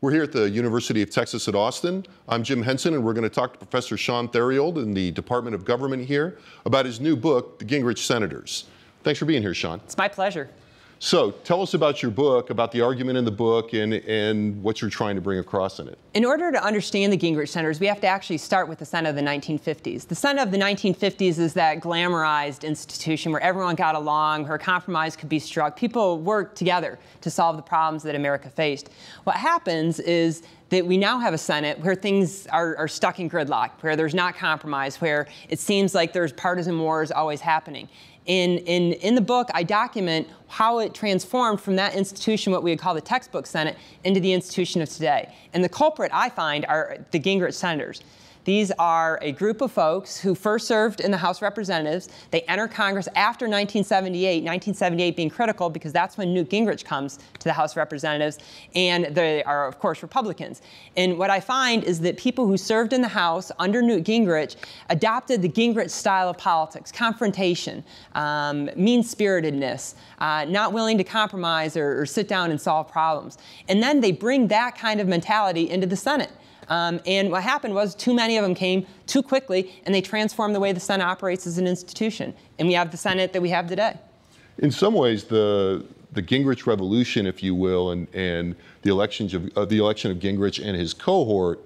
We're here at the University of Texas at Austin. I'm Jim Henson, and we're going to talk to Professor Sean Theriault in the Department of Government here about his new book, The Gingrich Senators. Thanks for being here, Sean. It's my pleasure. So tell us about your book, about the argument in the book, and what you're trying to bring across in it. In order to understand the Gingrich Senators, we have to actually start with the Senate of the 1950s. The Senate of the 1950s is that glamorized institution where everyone got along, where a compromise could be struck. People worked together to solve the problems that America faced. What happens is that we now have a Senate where things are stuck in gridlock, where there's not compromise, where it seems like there's partisan wars always happening. In the book, I document how it transformed from that institution, what we would call the textbook Senate, into the institution of today. And the culprit, I find, are the Gingrich Senators. These are a group of folks who first served in the House of Representatives. They enter Congress after 1978 being critical because that's when Newt Gingrich comes to the House of Representatives, and they are, of course, Republicans. And what I find is that people who served in the House under Newt Gingrich adopted the Gingrich style of politics, confrontation, mean-spiritedness, not willing to compromise or sit down and solve problems. And then they bring that kind of mentality into the Senate. And what happened was too many of them came too quickly, and they transformed the way the Senate operates as an institution. And we have the Senate that we have today. In some ways, the Gingrich revolution, if you will, and the election of Gingrich and his cohort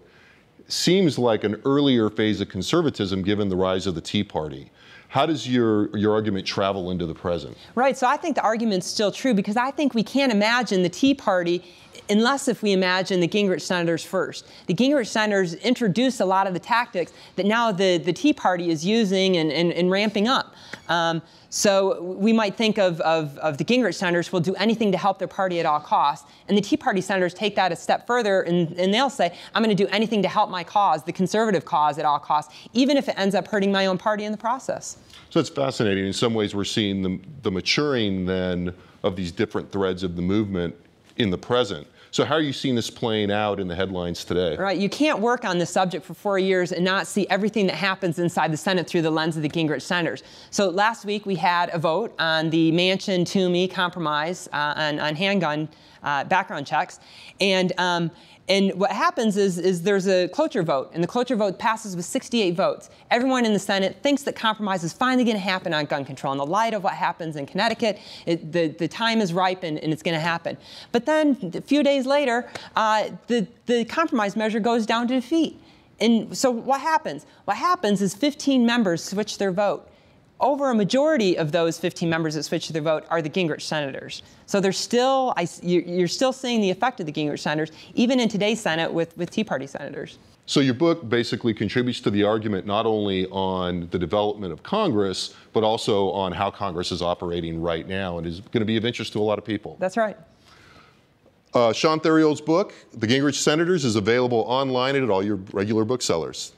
seems like an earlier phase of conservatism given the rise of the Tea Party. How does your argument travel into the present? Right, so I think the argument's still true because I think we can't imagine the Tea Party unless if we imagine the Gingrich Senators first. The Gingrich Senators introduced a lot of the tactics that now the Tea Party is using and ramping up. So we might think of the Gingrich Senators will do anything to help their party at all costs. And the Tea Party Senators take that a step further, and they'll say, I'm going to do anything to help my cause, the conservative cause at all costs, even if it ends up hurting my own party in the process. So it's fascinating. In some ways, we're seeing the maturing then of these different threads of the movement in the present. So how are you seeing this playing out in the headlines today? Right, you can't work on this subject for 4 years and not see everything that happens inside the Senate through the lens of the Gingrich Senators. So last week we had a vote on the Manchin-Toomey compromise on handgun background checks. And what happens is there's a cloture vote, and the cloture vote passes with 68 votes. Everyone in the Senate thinks that compromise is finally going to happen on gun control. In the light of what happens in Connecticut, the time is ripe and it's going to happen. But then a few days later, the compromise measure goes down to defeat. And so what happens? What happens is 15 members switch their vote. Over a majority of those 15 members that switch their vote are the Gingrich Senators. So there's still, you're still seeing the effect of the Gingrich Senators, even in today's Senate with Tea Party senators. So your book basically contributes to the argument not only on the development of Congress, but also on how Congress is operating right now, and is going to be of interest to a lot of people. That's right. Sean Theriault's book, The Gingrich Senators, is available online and at all your regular booksellers.